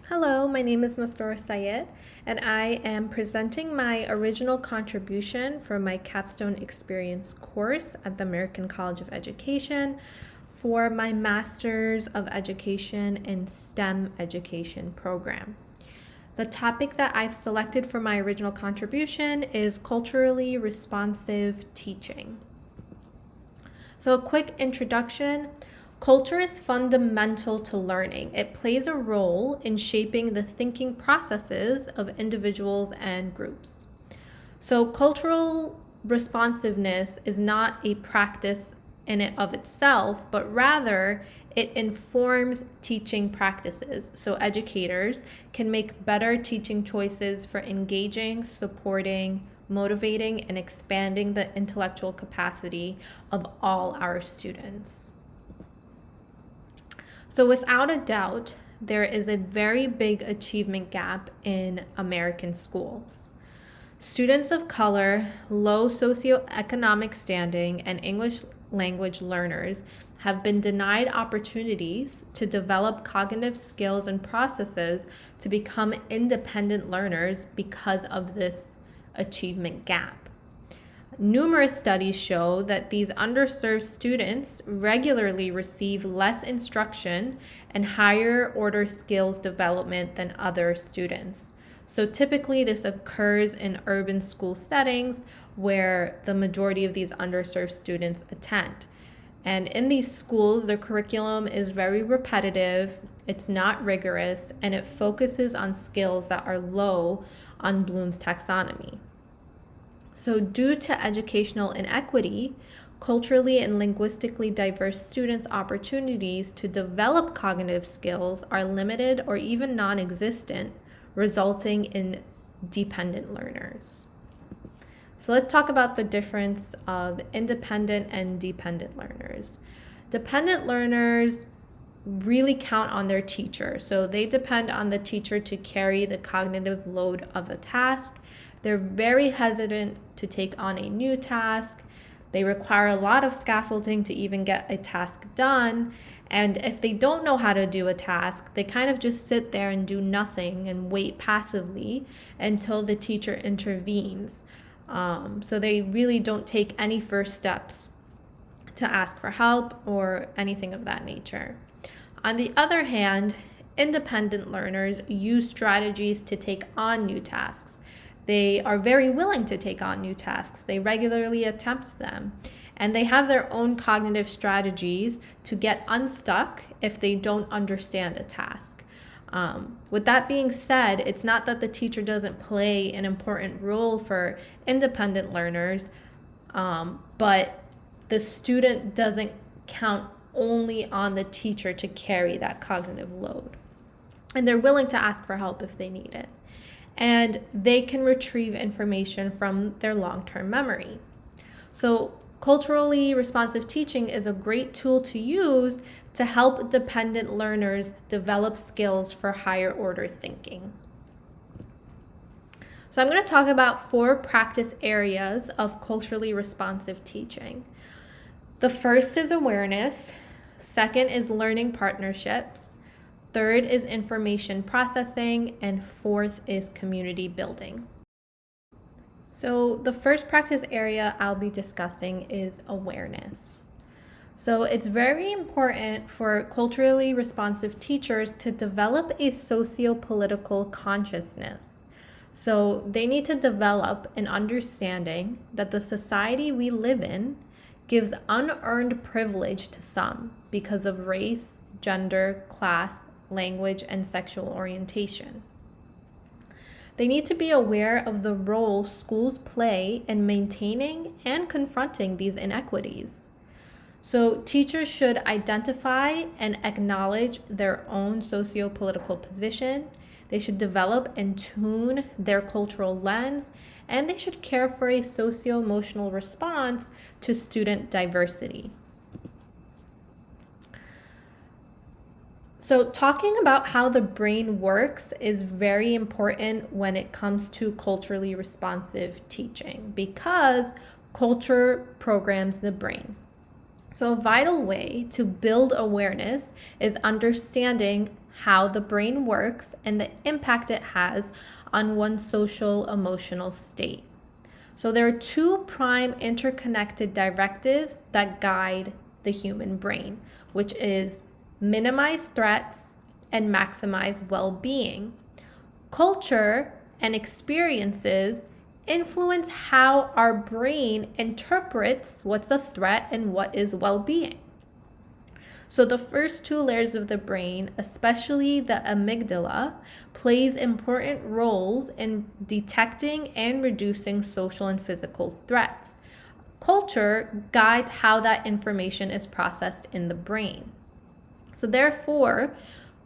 Hello, my name is Mastora Sayed, and I am presenting my original contribution for my Capstone Experience course at the American College of Education for my Master's of Education in STEM Education program. The topic that I've selected for my original contribution is culturally responsive teaching. So, a quick introduction. Culture is fundamental to learning. It plays a role in shaping the thinking processes of individuals and groups. So, cultural responsiveness is not a practice in and of itself, but rather it informs teaching practices. So, educators can make better teaching choices for engaging, supporting, motivating, and expanding the intellectual capacity of all our students. So, without a doubt, there is a very big achievement gap in American schools. Students of color, low socioeconomic standing, and English language learners have been denied opportunities to develop cognitive skills and processes to become independent learners because of this achievement gap. Numerous studies show that these underserved students regularly receive less instruction and higher order skills development than other students. So typically this occurs in urban school settings where the majority of these underserved students attend. And in these schools, the curriculum is very repetitive, it's not rigorous, and it focuses on skills that are low on Bloom's taxonomy. So, due to educational inequity, culturally and linguistically diverse students' opportunities to develop cognitive skills are limited or even non existent, resulting in dependent learners. So, let's talk about the difference of independent and dependent learners. Dependent learners really count on their teacher, so they depend on the teacher to carry the cognitive load of a task. They're very hesitant to take on a new task. They require a lot of scaffolding to even get a task done. And if they don't know how to do a task, they kind of just sit there and do nothing and wait passively until the teacher intervenes. So they really don't take any first steps to ask for help or anything of that nature. On the other hand, independent learners use strategies to take on new tasks. They are very willing to take on new tasks. They regularly attempt them. And they have their own cognitive strategies to get unstuck if they don't understand a task. With that being said, it's not that the teacher doesn't play an important role for independent learners, but the student doesn't count only on the teacher to carry that cognitive load. And they're willing to ask for help if they need it. And they can retrieve information from their long-term memory. So culturally responsive teaching is a great tool to use to help dependent learners develop skills for higher order thinking. So I'm going to talk about 4 practice areas of culturally responsive teaching. The first is awareness. Second is learning partnerships. Third is information processing, and fourth is community building. So the first practice area I'll be discussing is awareness. So it's very important for culturally responsive teachers to develop a socio-political consciousness. So they need to develop an understanding that the society we live in gives unearned privilege to some because of race, gender, class, language, and sexual orientation. They need to be aware of the role schools play in maintaining and confronting these inequities. So teachers should identify and acknowledge their own socio-political position. They should develop and tune their cultural lens, and they should care for a socio-emotional response to student diversity. So talking about how the brain works is very important when it comes to culturally responsive teaching because culture programs the brain. So a vital way to build awareness is understanding how the brain works and the impact it has on one's social emotional state. So there are two prime interconnected directives that guide the human brain, which is minimize threats and maximize well-being. Culture and experiences influence how our brain interprets what's a threat and what is well-being. So the first two layers of the brain, especially the amygdala, plays important roles in detecting and reducing social and physical threats. Culture guides how that information is processed in the brain. So therefore,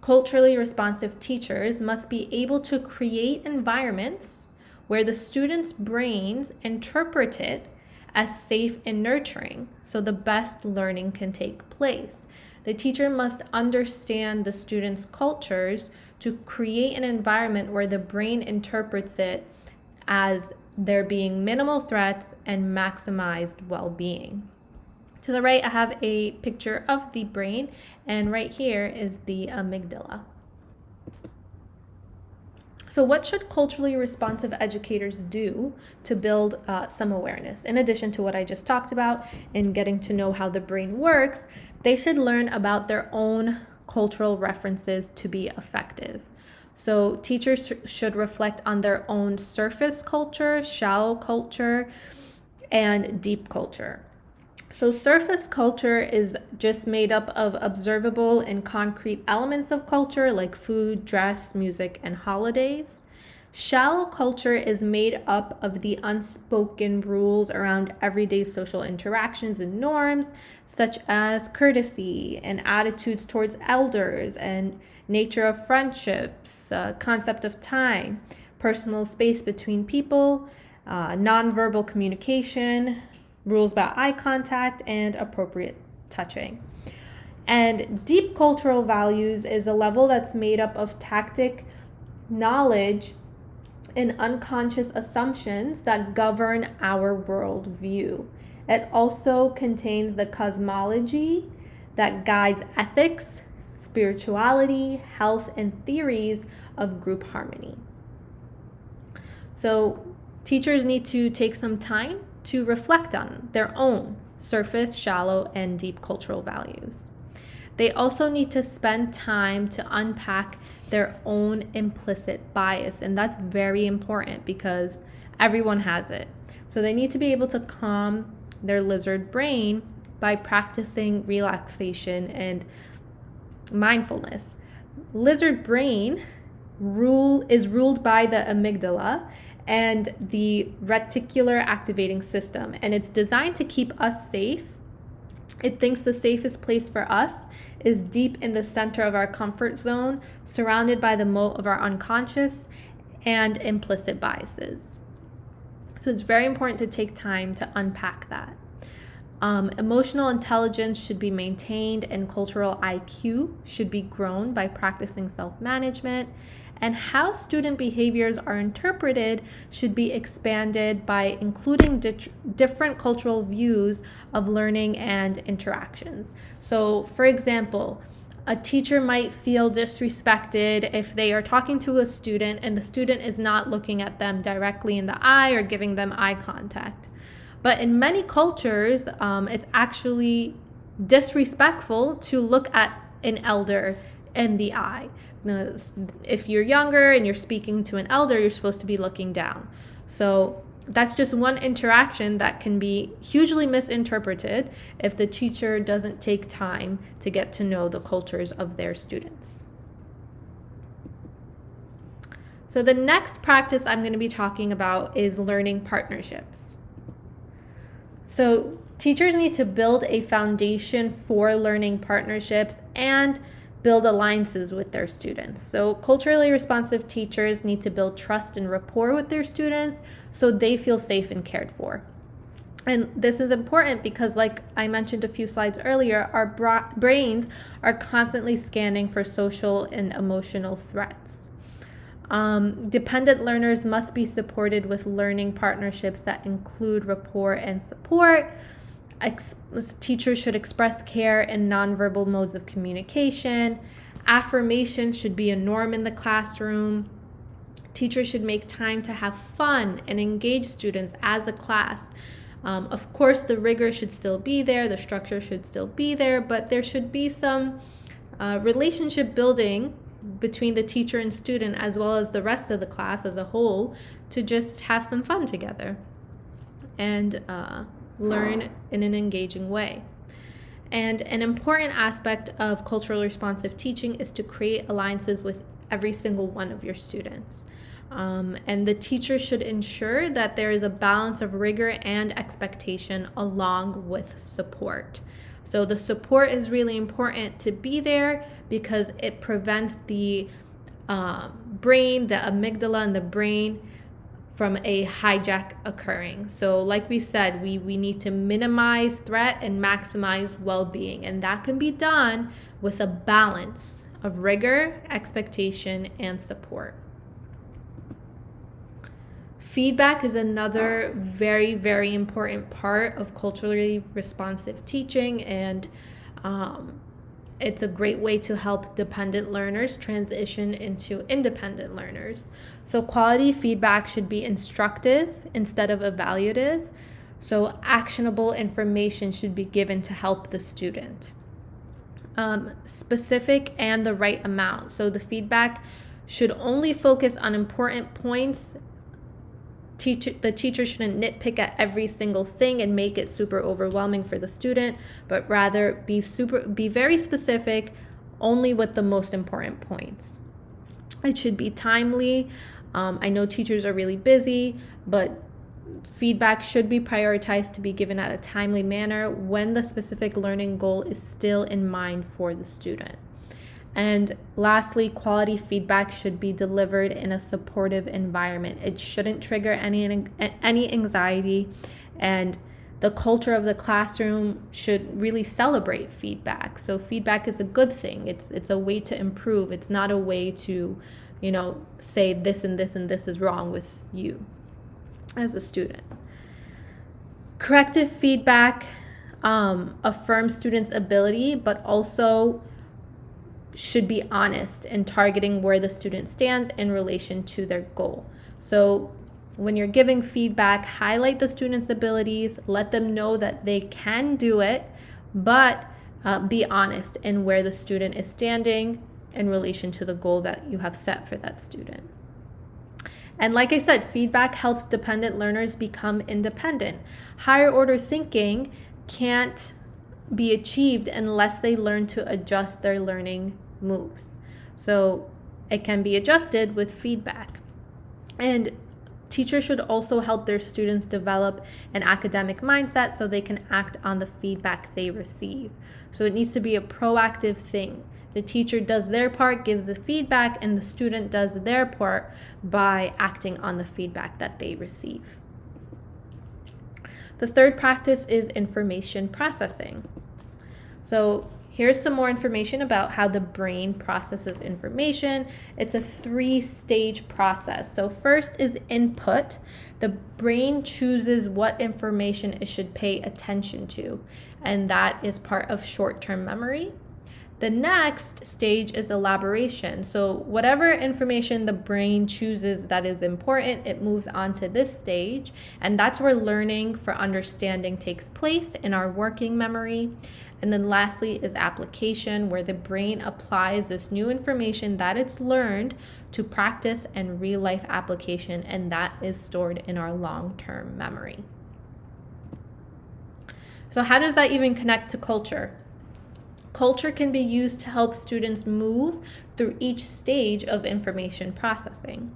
culturally responsive teachers must be able to create environments where the students' brains interpret it as safe and nurturing, so the best learning can take place. The teacher must understand the students' cultures to create an environment where the brain interprets it as there being minimal threats and maximized well-being. To the right, I have a picture of the brain, and right here is the amygdala. So what should culturally responsive educators do to build some awareness? In addition to what I just talked about in getting to know how the brain works, they should learn about their own cultural references to be effective. So teachers should reflect on their own surface culture, shallow culture, and deep culture. So surface culture is just made up of observable and concrete elements of culture like food, dress, music, and holidays. Shallow culture is made up of the unspoken rules around everyday social interactions and norms, such as courtesy and attitudes towards elders and nature of friendships, concept of time, personal space between people, nonverbal communication, rules about eye contact, and appropriate touching. And deep cultural values is a level that's made up of tactic, knowledge, and unconscious assumptions that govern our worldview. It also contains the cosmology that guides ethics, spirituality, health, and theories of group harmony. So teachers need to take some time to reflect on their own surface, shallow, and deep cultural values. They also need to spend time to unpack their own implicit bias, and that's very important because everyone has it. So they need to be able to calm their lizard brain by practicing relaxation and mindfulness. Lizard brain is ruled by the amygdala and the reticular activating system, and it's designed to keep us safe. It thinks the safest place for us is deep in the center of our comfort zone, surrounded by the moat of our unconscious and implicit biases. So it's very important to take time to unpack that. Emotional intelligence should be maintained, and cultural IQ should be grown by practicing self-management. And how student behaviors are interpreted should be expanded by including different cultural views of learning and interactions. So, for example, a teacher might feel disrespected if they are talking to a student and the student is not looking at them directly in the eye or giving them eye contact. But in many cultures, it's actually disrespectful to look at an elder in the eye. Now, if you're younger and you're speaking to an elder, you're supposed to be looking down. So that's just one interaction that can be hugely misinterpreted if the teacher doesn't take time to get to know the cultures of their students. So the next practice I'm going to be talking about is learning partnerships. So teachers need to build a foundation for learning partnerships and build alliances with their students. So culturally responsive teachers need to build trust and rapport with their students so they feel safe and cared for. And this is important because, like I mentioned a few slides earlier, our brains are constantly scanning for social and emotional threats. Dependent learners must be supported with learning partnerships that include rapport and support. Teachers should express care in nonverbal modes of communication, Affirmation should be a norm in the classroom. Teachers should make time to have fun and engage students as a class. Of course, the rigor should still be there, the structure should still be there, but there should be some relationship building between the teacher and student, as well as the rest of the class as a whole, to just have some fun together and learn in an engaging way. And an important aspect of culturally responsive teaching is to create alliances with every single one of your students. And the teacher should ensure that there is a balance of rigor and expectation along with support. So the support is really important to be there because it prevents the brain, the amygdala and the brain from a hijack occurring. So like we said, we need to minimize threat and maximize well-being. And that can be done with a balance of rigor, expectation, and support. Feedback is another very, very important part of culturally responsive teaching, and it's a great way to help dependent learners transition into independent learners. So quality feedback should be instructive instead of evaluative. So actionable information should be given to help the student. Specific and the right amount. So the feedback should only focus on important points. The teacher shouldn't nitpick at every single thing and make it super overwhelming for the student, but rather be very specific, only with the most important points. It should be timely. I know teachers are really busy, but feedback should be prioritized to be given at a timely manner when the specific learning goal is still in mind for the student. And lastly, quality feedback should be delivered in a supportive environment. It shouldn't trigger any anxiety, and the culture of the classroom should really celebrate feedback. So feedback is a good thing. It's a way to improve. It's not a way to, say this and this and this is wrong with you as a student. Corrective feedback affirms students' ability, but also should be honest in targeting where the student stands in relation to their goal. So when you're giving feedback, highlight the student's abilities, let them know that they can do it, but be honest in where the student is standing in relation to the goal that you have set for that student. And like I said, feedback helps dependent learners become independent. Higher order thinking can't be achieved unless they learn to adjust their learning moves. So it can be adjusted with feedback. And teachers should also help their students develop an academic mindset so they can act on the feedback they receive. So it needs to be a proactive thing. The teacher does their part, gives the feedback, and the student does their part by acting on the feedback that they receive. The third practice is information processing. So here's some more information about how the brain processes information. It's a 3-stage process. So first is input. The brain chooses what information it should pay attention to, and that is part of short-term memory. The next stage is elaboration. So whatever information the brain chooses that is important, it moves on to this stage. And that's where learning for understanding takes place in our working memory. And then lastly is application, where the brain applies this new information that it's learned to practice and real-life application, and that is stored in our long-term memory. So how does that even connect to culture? Culture can be used to help students move through each stage of information processing.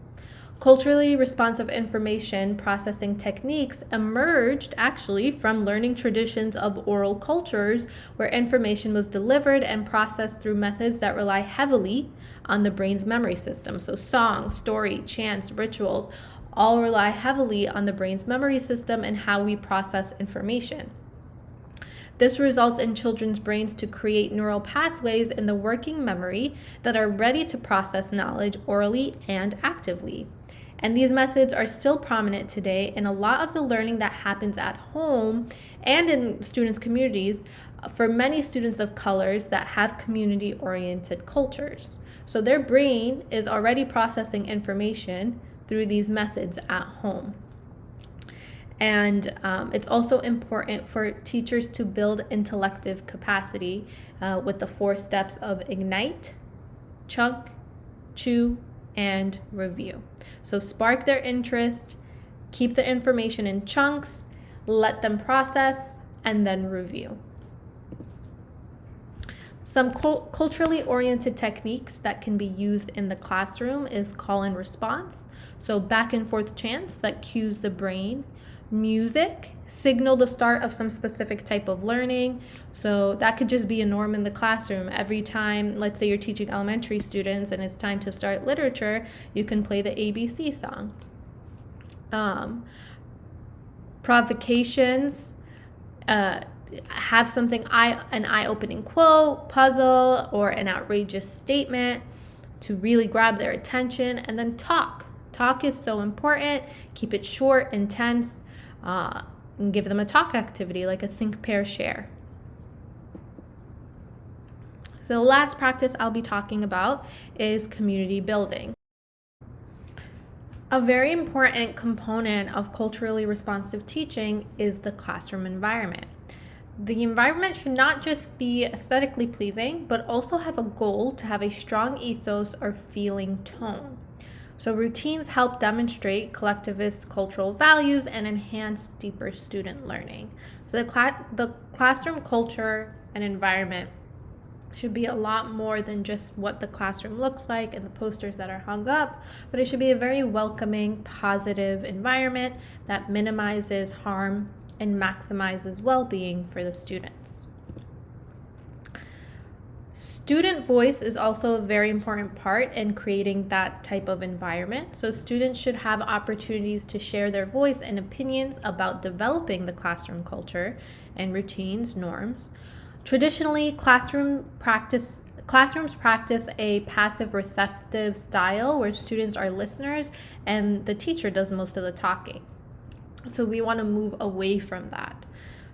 Culturally responsive information processing techniques emerged actually from learning traditions of oral cultures where information was delivered and processed through methods that rely heavily on the brain's memory system. So song, story, chants, rituals all rely heavily on the brain's memory system and how we process information. This results in children's brains to create neural pathways in the working memory that are ready to process knowledge orally and actively. And these methods are still prominent today in a lot of the learning that happens at home and in students' communities for many students of colors that have community-oriented cultures. So their brain is already processing information through these methods at home. And it's also important for teachers to build intellective capacity with the 4 steps of ignite, chunk, chew, and review. So spark their interest, keep the information in chunks, let them process, and then review. Some culturally oriented techniques that can be used in the classroom is call and response. So back and forth chants that cues the brain. Music, signal the start of some specific type of learning. So that could just be a norm in the classroom. Every time, let's say you're teaching elementary students and it's time to start literature, you can play the ABC song. Provocations, have something, an eye-opening quote, puzzle, or an outrageous statement to really grab their attention. And then talk. Talk is so important. Keep it short, intense, and give them a talk activity like a think, pair, share. So the last practice I'll be talking about is community building. A very important component of culturally responsive teaching is the classroom environment. The environment should not just be aesthetically pleasing, but also have a goal to have a strong ethos or feeling tone. So routines help demonstrate collectivist cultural values and enhance deeper student learning. So the classroom culture and environment should be a lot more than just what the classroom looks like and the posters that are hung up, but it should be a very welcoming, positive environment that minimizes harm and maximizes well-being for the students. Student voice is also a very important part in creating that type of environment. So students should have opportunities to share their voice and opinions about developing the classroom culture and routines, norms. Traditionally, classrooms practice a passive receptive style where students are listeners and the teacher does most of the talking. So we want to move away from that.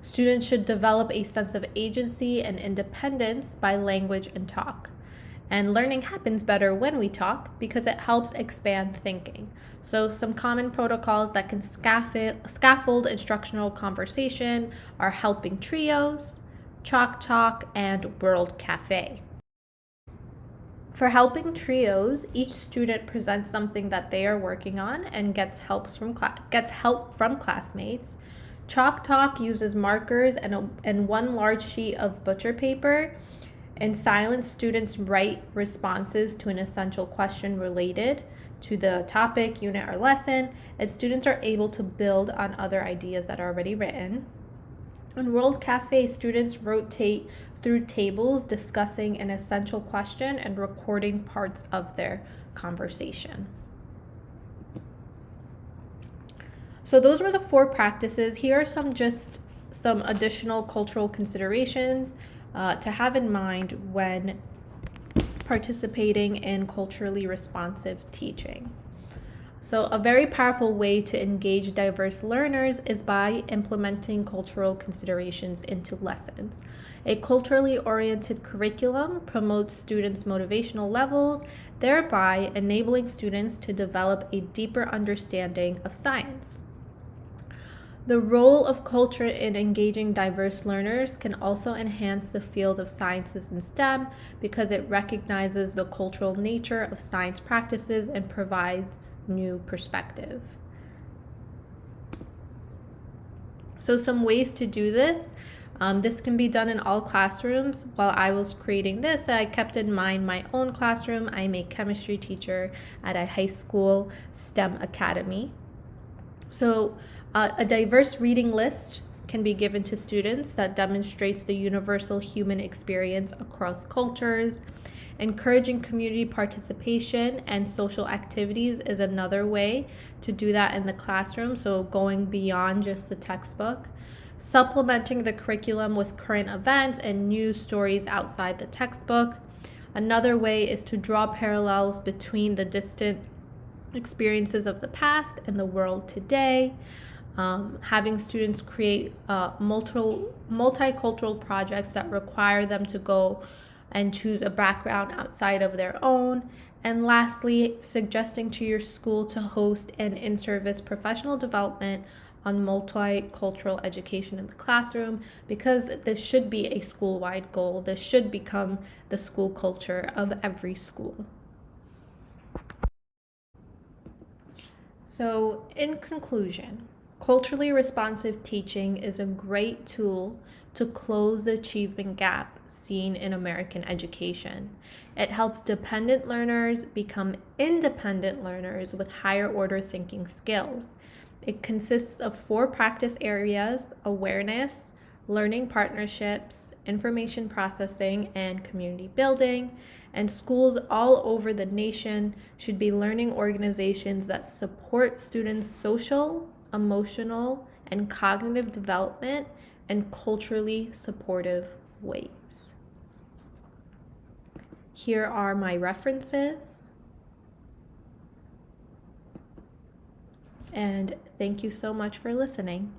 Students should develop a sense of agency and independence by language and talk. And learning happens better when we talk because it helps expand thinking. So some common protocols that can scaffold instructional conversation are helping trios, chalk talk, and world cafe. For helping trios, each student presents something that they are working on and gets help from classmates. Chalk talk uses markers and one large sheet of butcher paper. In silence, students write responses to an essential question related to the topic, unit, or lesson, and students are able to build on other ideas that are already written. In World Cafe, students rotate through tables discussing an essential question and recording parts of their conversation. So those were the 4 practices. Here are some additional cultural considerations to have in mind when participating in culturally responsive teaching. So a very powerful way to engage diverse learners is by implementing cultural considerations into lessons. A culturally oriented curriculum promotes students' motivational levels, thereby enabling students to develop a deeper understanding of science. The role of culture in engaging diverse learners can also enhance the field of sciences and STEM because it recognizes the cultural nature of science practices and provides new perspective. So some ways to do this. This can be done in all classrooms. While I was creating this, I kept in mind my own classroom. I'm a chemistry teacher at a high school STEM academy. So a diverse reading list can be given to students that demonstrates the universal human experience across cultures. Encouraging community participation and social activities is another way to do that in the classroom, so going beyond just the textbook. Supplementing the curriculum with current events and news stories outside the textbook. Another way is to draw parallels between the distant experiences of the past and the world today, having students create multicultural projects that require them to go and choose a background outside of their own. And lastly, suggesting to your school to host an in-service professional development on multicultural education in the classroom, because this should be a school-wide goal. This should become the school culture of every school. So, in conclusion, culturally responsive teaching is a great tool to close the achievement gap seen in American education. It helps dependent learners become independent learners with higher order thinking skills. It consists of 4 practice areas: awareness, learning partnerships, information processing, and community building. And schools all over the nation should be learning organizations that support students' social, emotional, and cognitive development in culturally supportive ways. Here are my references. And thank you so much for listening.